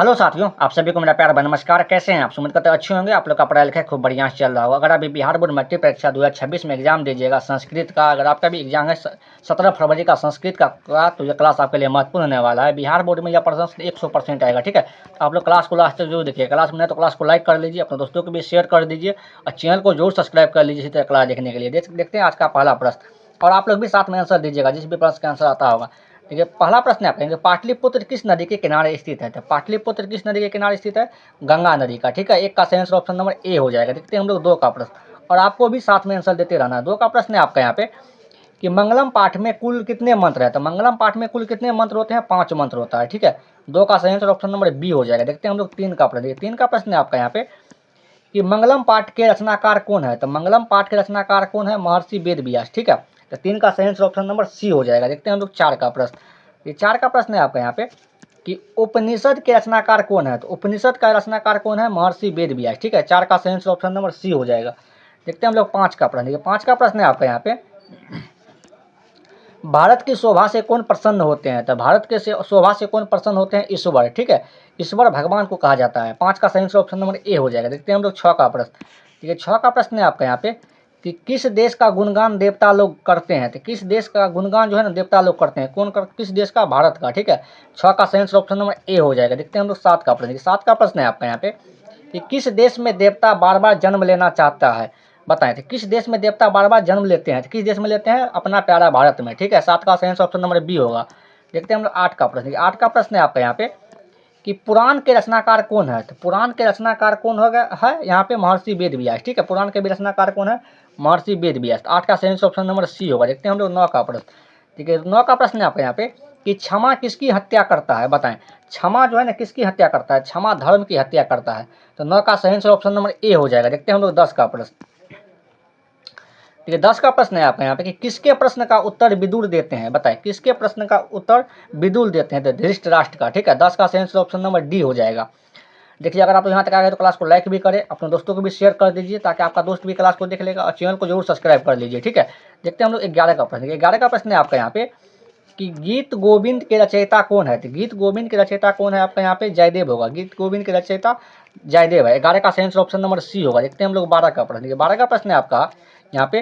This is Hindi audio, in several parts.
हेलो साथियों, आप सभी को मेरा प्यार भरा नमस्कार। कैसे हैं आप? उम्मीद करते हैं अच्छे होंगे। आप लोग का पढ़ाई लिखाई खूब बढ़िया चल रहा होगा। अगर अभी बिहार बोर्ड मैट्रिक परीक्षा 2026 में एग्जाम दीजिएगा संस्कृत का, अगर आपका भी एग्जाम है 17 फरवरी का संस्कृत का, तो ये क्लास आपके लिए महत्वपूर्ण होने वाला है। बिहार बोर्ड में यह प्रश्न 100% आएगा। ठीक है, तो आप लोग क्लास को लास्ट तक जरूर देखिए। क्लास में तो क्लास को लाइक कर लीजिए, अपने दोस्तों को भी शेयर कर दीजिए और चैनल को जरूर सब्सक्राइब कर लीजिए इसी तरह क्लास देखने के लिए। देखते हैं आज का पहला प्रश्न, और आप लोग भी साथ में आंसर दीजिएगा जिस भी प्रश्न का आंसर आता होगा। ठीक है, पहला प्रश्न आप कहेंगे पाटलिपुत्र किस नदी के किनारे स्थित है? तो पाटलिपुत्र किस नदी के किनारे स्थित है? गंगा नदी का। ठीक है, एक का सही आंसर ऑप्शन नंबर ए हो जाएगा। देखते हैं हम लोग दो का प्रश्न, और आपको भी साथ में आंसर देते रहना है। दो का प्रश्न है आपका यहाँ पे कि मंगलम पाठ में कुल कितने मंत्र है? तो मंगलम पाठ में कुल कितने मंत्र होते हैं? 5 मंत्र होता है। ठीक है, दो का सही आंसर ऑप्शन नंबर बी हो जाएगा। देखते हैं हम लोग तीन का प्रश्न। तीन का प्रश्न है आपका यहाँ पे कि मंगलम पाठ के रचनाकार कौन है? तो मंगलम पाठ के रचनाकार कौन है? महर्षि वेद व्यास। ठीक है, तो तीन का सही आंसर ऑप्शन नंबर सी हो जाएगा। देखते हैं हम लोग चार का प्रश्न। ये चार का प्रश्न है आपका यहाँ पे कि उपनिषद के रचनाकार कौन है? तो उपनिषद का रचनाकार कौन है? महर्षि वेद व्यास। ठीक है, चार का सही आंसर ऑप्शन नंबर सी हो जाएगा। देखते हैं हम लोग पाँच का प्रश्न। देखिए पाँच का प्रश्न है आपका यहाँ पे भारत की शोभा से कौन प्रसन्न होते हैं? तो भारत के शोभा से कौन प्रसन्न होते हैं? ईश्वर। ठीक है, ईश्वर भगवान को कहा जाता है। पाँच का सही आंसर ऑप्शन नंबर ए हो जाएगा। देखते हैं हम लोग छः का प्रश्न। ठीक है, छः का प्रश्न है आपका यहाँ पे कि किस देश का गुणगान देवता लोग करते हैं? तो किस देश का गुणगान जो है ना देवता लोग करते हैं? किस देश का? भारत का। ठीक है, छः का सही आंसर ऑप्शन नंबर ए हो जाएगा। देखते हैं हम लोग सात का प्रश्न। सात का प्रश्न है आपका यहाँ पे कि किस देश में देवता बार बार जन्म लेना चाहता है? बताएं, तो किस देश में देवता बार बार जन्म लेते हैं? तो किस देश में लेते हैं? अपना प्यारा भारत में। ठीक है, सात का सही आंसर ऑप्शन नंबर बी होगा। देखते हैं हम लोग आठ का प्रश्न। आठ का प्रश्न है आपका यहाँ पे कि पुराण के रचनाकार कौन है? तो पुराण के रचनाकार कौन होगा है यहाँ पे? महर्षि वेद व्यास। ठीक है, पुराण के भी रचनाकार कौन है? महर्षि वेद व्यास। आठ का सही आंसर ऑप्शन नंबर सी होगा। देखते हैं हम लोग नौ का प्रश्न। ठीक है, नौ का प्रश्न है आपका यहाँ पे कि क्षमा किसकी हत्या करता है? बताएं, क्षमा जो है ना किसकी हत्या करता है? क्षमा धर्म की हत्या करता है। तो नौ का सही आंसर ऑप्शन नंबर ए हो जाएगा। देखते हैं हम लोग दस का प्रश्न। ठीक है, 10 का प्रश्न है आपका यहाँ पे कि किसके प्रश्न का उत्तर विदुर देते हैं? बताएं, किसके प्रश्न का उत्तर विदुर देते हैं? तो धृतराष्ट्र का। ठीक है, 10 का सही आंसर ऑप्शन नंबर डी हो जाएगा। देखिए, अगर आप यहाँ तक आ गए तो क्लास को लाइक भी करें, अपने दोस्तों को भी शेयर कर दीजिए ताकि आपका दोस्त भी क्लास को देख लेगा, और चैनल को जरूर सब्सक्राइब कर लीजिए। ठीक है, देखते हैं हम लोग 11 का प्रश्न। 11 का प्रश्न है आपका यहाँ पे कि गीत गोविंद के रचयिता कौन है? तो गीत गोविंद के रचयिता कौन है आपका यहाँ पे? जयदेव होगा। गीत गोविंद के रचयिता जयदेव है। 11 का सही आंसर ऑप्शन नंबर सी होगा। देखते हैं हम लोग 12 का प्रश्न। 12 का प्रश्न है आपका यहाँ पे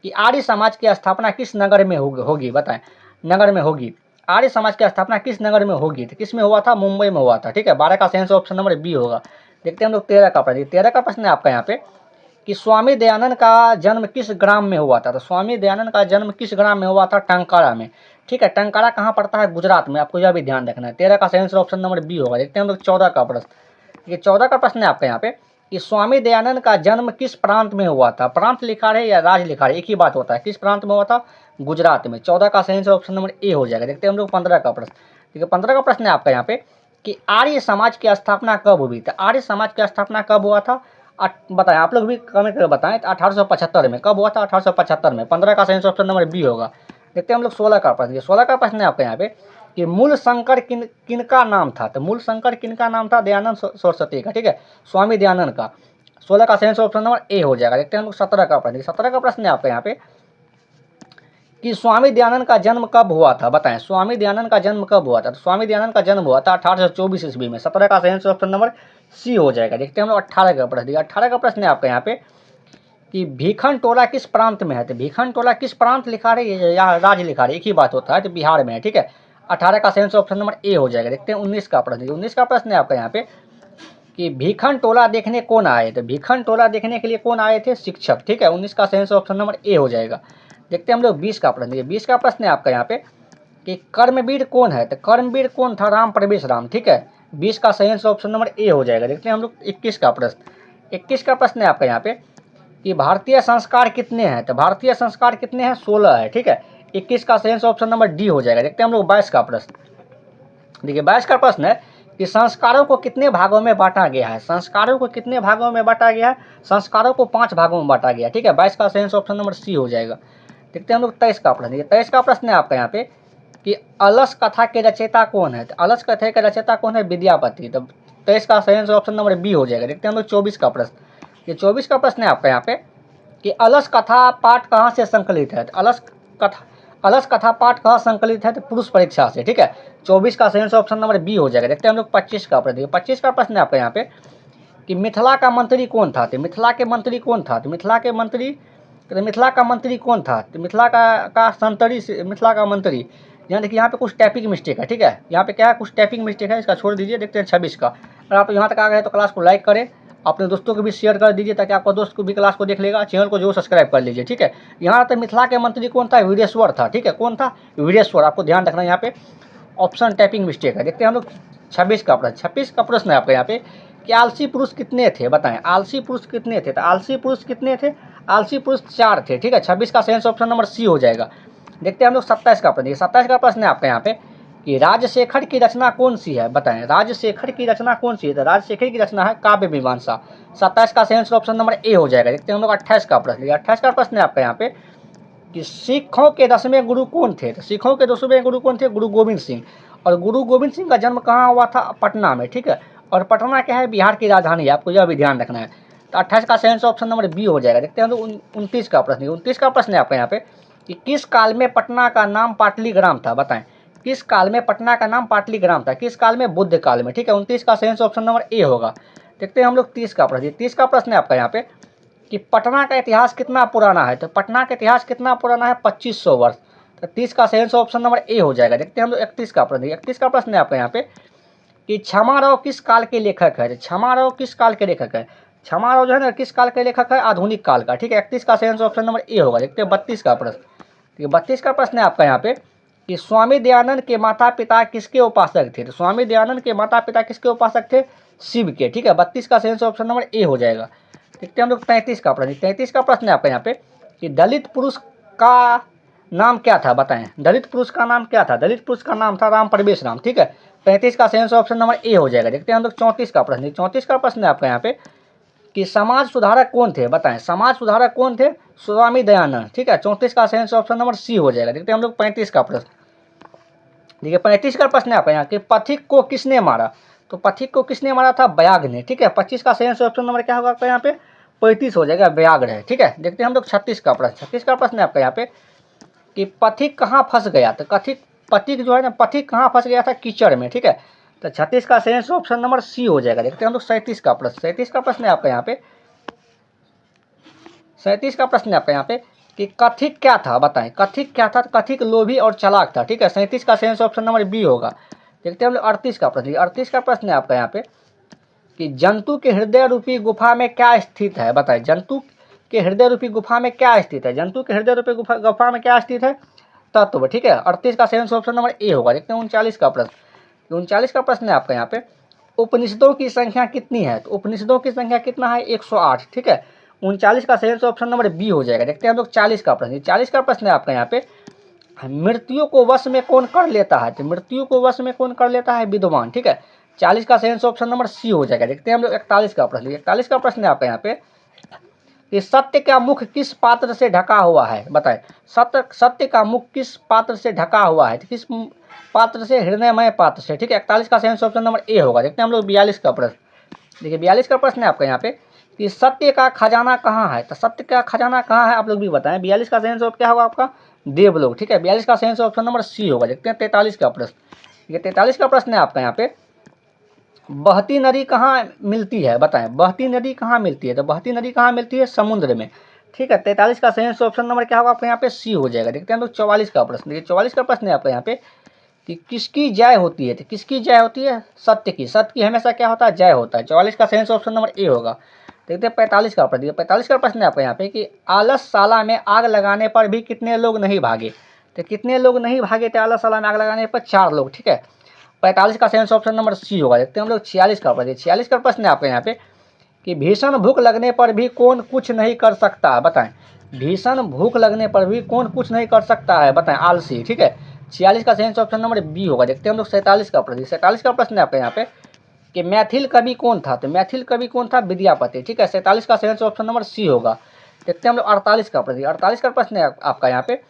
कि आर्य समाज की स्थापना किस नगर में होगी? बताएं, नगर में होगी। आर्य समाज की स्थापना किस नगर में होगी? तो किस में हुआ था? मुंबई में हुआ था। ठीक है, 12 का सही आंसर ऑप्शन नंबर बी होगा। देखते हैं हम लोग 13 का प्रश्न। 13 का प्रश्न है आपका यहाँ पे कि स्वामी दयानंद का जन्म किस ग्राम में हुआ था? तो स्वामी दयानंद का जन्म किस ग्राम में हुआ था? टंकारा में। ठीक है, टंकारा कहाँ पड़ता है? गुजरात में। आपको यह भी ध्यान रखना है। 13 का सही आंसर ऑप्शन नंबर बी होगा। देखते हैं हम लोग 14 का प्रश्न। ये 14 का प्रश्न है आपका यहाँ पे कि स्वामी दयानंद का जन्म किस प्रांत में हुआ था? प्रांत लिखा है या राज्य लिखा है? एक ही बात होता है। किस प्रांत में हुआ था? गुजरात में। 14 का सही आंसर ऑप्शन नंबर ए हो जाएगा। देखते हैं हम लोग 15 का प्रश्न। ठीक है, 15 का प्रश्न है आपका यहाँ पे कि आर्य समाज की स्थापना कब हुई? तो आर्य समाज की स्थापना कब हुआ था? बताएं, आप लोग भी कमेंट करके बताएं। 1875 में। कब हुआ था? 1875 में। 15 का सही आंसर ऑप्शन नंबर बी होगा। देखते हैं हम लोग 16 का प्रश्न। 16 का प्रश्न है आपका यहाँ पे कि मूल शंकर किनका नाम था? तो मूल शंकर किनका नाम था? दयानंद सरस्वती का। ठीक है, स्वामी दयानंद का। 16 का सही आंसर ऑप्शन नंबर ए हो जाएगा। देखते हैं हम लोग 17 का प्रश्न। 17 का प्रश्न है आपका यहाँ पे कि स्वामी दयानंद का जन्म कब हुआ था? बताएं, स्वामी दयानंद का जन्म कब हुआ था? तो स्वामी दयानंद का जन्म हुआ था 1824 ईस्वी में। 17 का सही आंसर ऑप्शन नंबर सी हो जाएगा। देखते हैं हम लोग 18 का प्रश्न। 18 का प्रश्न है आपका यहाँ पे कि भीखन टोला किस प्रांत में है? तो भीखन टोला किस प्रांत लिखा रही है या राज्य लिखा रही है? एक ही बात होता है। तो बिहार में है। ठीक है, 18 का सही आंसर ऑप्शन नंबर ए हो जाएगा। देखते हैं 19 का प्रश्न। 19 का प्रश्न है आपका यहाँ पे कि भीखन टोला देखने कौन आए? तो भीखन टोला देखने के लिए कौन आए थे? शिक्षक। ठीक है, 19 का सही आंसर ऑप्शन नंबर ए हो जाएगा। देखते हैं हम लोग 20 का प्रश्न। 20 का प्रश्न है आपका यहाँ पे कि कर्मवीर कौन है? तो कर्मवीर कौन था? राम प्रवेश राम। ठीक है, 20 का सही आंसर ऑप्शन नंबर ए हो जाएगा। देखते हैं हम लोग 21 का प्रश्न। 21 का प्रश्न है आपका यहाँ पे कि भारतीय संस्कार कितने हैं? तो भारतीय संस्कार कितने हैं? 16 है। ठीक है, 21 का सही आंसर ऑप्शन नंबर डी हो जाएगा। देखते हैं हम लोग 22 का प्रश्न। देखिए 22 का प्रश्न है कि संस्कारों को कितने भागों में बांटा गया है? संस्कारों को कितने भागों में बांटा गया है? संस्कारों को 5 भागों में बांटा गया। ठीक है, 22 का सही आंसर ऑप्शन नंबर सी हो जाएगा। देखते हैं हम लोग 23 का प्रश्न। 23 का प्रश्न है आपका यहाँ पे कि अलस कथा के रचयिता कौन है? तो अलस कथा के रचयिता कौन है? विद्यापति। तो 23 का सही आंसर ऑप्शन नंबर बी हो जाएगा। देखते हैं हम लोग 24 का प्रश्न। ये 24 का प्रश्न है आपका यहाँ पे कि अलस कथा पाठ कहाँ से संकलित है? तो अलस कथा पाठ कहाँ संकलित है, तो पुरुष परीक्षा से, ठीक है। 24 का सही आंसर ऑप्शन नंबर बी हो जाएगा। देखते हैं हम लोग 25 का प्रश्न। 25 का प्रश्न है आपका यहाँ पे कि मिथिला का मंत्री कौन था, तो मिथिला के मंत्री कौन था, तो मिथिला के मंत्री, तो मिथिला का मंत्री कौन था, तो मिथिला का संतरी मिथिला का मंत्री। यहाँ देखिए यहाँ पे कुछ टाइपिंग मिस्टेक है, ठीक है। यहाँ पे क्या है, कुछ टाइपिंग मिस्टेक है, इसका छोड़ दीजिए। देखते हैं 26 का। अगर आप यहाँ तक आ गए तो क्लास को लाइक करें, अपने दोस्तों को भी शेयर कर दीजिए ताकि आपका दोस्त को भी क्लास को देख लेगा। चैनल को जो सब्सक्राइब कर लीजिए, ठीक है। यहाँ तक मिथिला के मंत्री कौन था, वीरेश्वर था, ठीक है। कौन था, वीरेश्वर। आपको ध्यान रखना है यहाँ पे ऑप्शन टाइपिंग मिस्टेक है। देखते हैं हम लोग 26 का प्रश्न। 26 का प्रश्न है आपका यहाँ पे कि आलसी पुरुष कितने थे, बताएं आलसी पुरुष कितने थे, तो आलसी पुरुष कितने थे, आलसी पुरुष 4 थे, ठीक है। 26 का सही ऑप्शन नंबर सी हो जाएगा। देखते हैं हम लोग 27 का प्रश्न। 27 का प्रश्न है आपका यहाँ पे कि राजशेखर की रचना कौन सी है, बताएं राजशेखर की रचना कौन सी है, तो राजशेखर की रचना है काव्य मीमांसा। 27 का सही ऑप्शन नंबर ए हो जाएगा। देखते हैं हम लोग 28 का प्रश्न। 28 का प्रश्न है आपका यहाँ पे कि सिखों के 10वें गुरु कौन थे, तो सिखों के 10वें गुरु कौन थे, गुरु गोविंद सिंह। और गुरु गोविंद सिंह का जन्म कहाँ हुआ था, पटना में, ठीक है। और पटना क्या है, बिहार की राजधानी है, आपको यह भी ध्यान रखना है। तो 28 का सही ऑप्शन नंबर बी हो जाएगा। देखते हैं हम लोग 29 का प्रश्न। 29 का प्रश्न है आपका यहाँ पे कि किस काल में पटना का नाम पाटलीग्राम था, बताएं किस काल में पटना का नाम पाटलीग्राम था, किस काल में, बुद्ध काल में, ठीक है। 29 का सही ऑप्शन नंबर ए होगा। देखते हैं हम लोग 30 का प्रश्न। 30 का प्रश्न है आपका यहाँ पे कि पटना का इतिहास कितना पुराना है, तो पटना का इतिहास कितना पुराना है, 2500 वर्ष। तो 30 का सही ऑप्शन नंबर ए हो जाएगा। देखते हैं हम लोग 31 का प्रश्न। 31 का प्रश्न है आपका यहाँ पे कि क्षमाराव किस काल के लेखक है, क्षमाराव किस काल के लेखक है। क्षमाराव जो है ना किस काल के लेखक है, आधुनिक काल का, ठीक है। 31 का सही ऑप्शन नंबर ए होगा। देखते हैं 32 का प्रश्न। 32 का प्रश्न है आपका यहाँ पे कि स्वामी दयानंद के माता पिता किसके उपासक थे, तो स्वामी दयानंद के माता पिता किसके उपासक थे, शिव के, ठीक है। 32 का सही ऑप्शन नंबर ए हो जाएगा। देखते हैं हम लोग 33 का प्रश्न। 33 का प्रश्न है आपका यहाँ पे कि दलित पुरुष का नाम क्या था, बताएं दलित पुरुष का नाम क्या था। दलित पुरुष का नाम था राम प्रवेश राम, ठीक है। 35 का सही ऑप्शन नंबर ए हो जाएगा। देखते हैं हम लोग 34 का प्रश्न। 34 का प्रश्न है आपका यहाँ पे कि समाज सुधारक कौन थे, बताएं समाज सुधारक कौन थे, स्वामी दयानंद, ठीक है। 34 का सही ऑप्शन नंबर सी हो जाएगा। देखते हैं हम लोग 35 का प्रश्न। देखिए 35 का प्रश्न है आपका यहाँ कि पथिक को किसने मारा, तो पथिक को किसने मारा था, व्याघ्र ने, ठीक है। 25 का सही ऑप्शन नंबर क्या होगा आपका यहाँ पे, 35 हो जाएगा, व्याघ्र है, ठीक है। देखते हैं हम लोग 36 का प्रश्न। 36 का प्रश्न है आपका यहाँ पे कि पथिक कहाँ फंस गया, तो पथिक जो है ना, पथिक कहाँ फंस गया था, कीचड़ में, ठीक है। तो 36 का सही ऑप्शन नंबर सी हो जाएगा। देखते हैं हम लोग 37 का प्रश्न। 37 का प्रश्न है आपका यहाँ पे 37 का प्रश्न है आपका यहाँ पे कि कथिक क्या था, बताएं कथिक क्या था, कथिक लोभी और चालाक था, ठीक है। 37 का सही ऑप्शन नंबर बी होगा। देखते हैं हम लोग 38 का प्रश्न। 38 का प्रश्न है आपका यहाँ पे कि जंतु के हृदय रूपी गुफा में क्या स्थित है, बताएं जंतु के हृदय रूपी गुफा में क्या स्थित है, जंतु के हृदय रूपी गुफा में क्या स्थित है, तत्व, ठीक है। 38 का सही ऑप्शन नंबर ए होगा। देखते हैं 39 का प्रश्न। 39 का प्रश्न है आपका यहाँ पे उपनिषदों की संख्या कितनी है, तो उपनिषदों की संख्या कितना है, 108, ठीक है। 39 का सही ऑप्शन नंबर बी हो जाएगा। देखते हैं हम लोग 40 का प्रश्न। 40 का प्रश्न है आपका यहाँ पे मृत्यु को वश में कौन कर लेता है, तो मृत्यु को वश में कौन कर लेता है, विद्वान, ठीक है। 40 का सही ऑप्शन नंबर सी हो जाएगा। देखते हैं हम लोग 41 का प्रश्न। 41 का प्रश्न है आपका यहाँ पे कि सत्य का मुख किस पात्र से ढका हुआ है, बताएं सत्य का मुख किस पात्र से ढका हुआ है, तो किस पात्र से, हृदयमय पात्र से, ठीक है। 41 का सही ऑप्शन नंबर ए होगा। देखते हैं हम लोग 42 का प्रश्न। देखिए 42 का प्रश्न है आपका यहाँ पे कि सत्य का खजाना कहाँ है, तो सत्य का खजाना कहाँ है, आप लोग भी बताएं। 42 का सही आंसर क्या होगा आपका, देवलोक, ठीक है। 42 का सही आंसर ऑप्शन नंबर सी होगा। देखते हैं 43 का प्रश्न। ये 43 का प्रश्न है आपका यहाँ पे बहती नदी कहाँ मिलती है, बताएं बहती नदी कहाँ मिलती है, तो बहती नदी कहाँ मिलती है, समुद्र में, ठीक है। 43 का सही ऑप्शन नंबर क्या होगा आपका यहाँ पे सी हो जाएगा। देखते हैं हम लोग 44 का प्रश्न। देखिए 44 का प्रश्न है आपका यहाँ पे कि किसकी जय होती है, तो किसकी जय होती है, सत्य की। सत्य की हमेशा क्या होता है, जय होता है। 44 का सही ऑप्शन नंबर ए होगा। देखते हैं 45 का प्रश्न। 45 का प्रश्न है आपका यहाँ पे कि आलसशाला में आग लगाने पर भी कितने लोग नहीं भागे, तो कितने लोग नहीं भागे थे आलसशाला में आग लगाने पर, 4 लोग, ठीक है। 45 का सही ऑप्शन नंबर सी होगा। देखते हैं हम लोग 46 का प्रश्न। 46 का प्रश्न है आपके यहाँ पे कि भीषण भूख लगने पर भी कौन कुछ नहीं कर सकता है, बताएं भीषण भूख लगने पर भी कौन कुछ नहीं कर सकता है, बताएं आलसी, ठीक है। 46 का सही ऑप्शन नंबर बी होगा। देखते हैं हम लोग 47 का प्रश्न। 47 का प्रश्न है आपके यहाँ पे कि मैथिल कवि कौन था, तो मैथिल कवि कौन था, विद्यापति, ठीक है। 47 का सही ऑप्शन नंबर सी होगा। देखते हैं हम लोग 48 का प्रश्न। 48 का प्रश्न है आपका यहाँ पे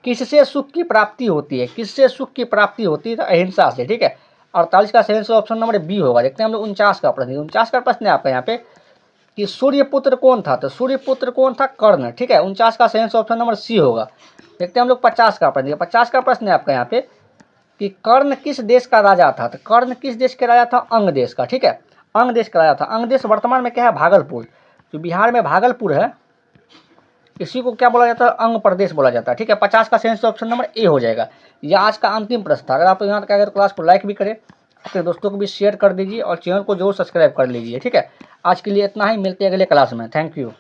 किससे सुख की प्राप्ति होती है, किससे सुख की प्राप्ति होती है, तो अहिंसा से, ठीक है। 48 का सही ऑप्शन नंबर बी होगा। देखते हैं हम लोग 49 का प्रश्न। 49 का प्रश्न है आपका यहाँ पे कि सूर्यपुत्र कौन था, तो सूर्यपुत्र कौन था, कर्ण, ठीक है। 49 का सही ऑप्शन नंबर सी होगा। देखते हैं हम लोग 50 का प्रश्न। 50 का प्रश्न है आपका यहाँ पे कि कर्ण किस देश का राजा था। तो कर्ण किस देश के राजा था? अंग देश का। ठीक है, अंग देश का राजा था। अंग देश वर्तमान में क्या है? भागलपुर। जो बिहार में भागलपुर है, इसी को क्या बोला जाता है? अंग प्रदेश बोला जाता है। ठीक है, 50 का सही आंसर ऑप्शन नंबर ए हो जाएगा। यह आज का अंतिम प्रश्न था। अगर आप यहाँ तक आए तो क्लास को लाइक भी करें, अपने दोस्तों को भी शेयर कर दीजिए और चैनल को जरूर सब्सक्राइब कर लीजिए। ठीक है, आज के लिए इतना ही, मिलते हैं अगले क्लास में। Thank you.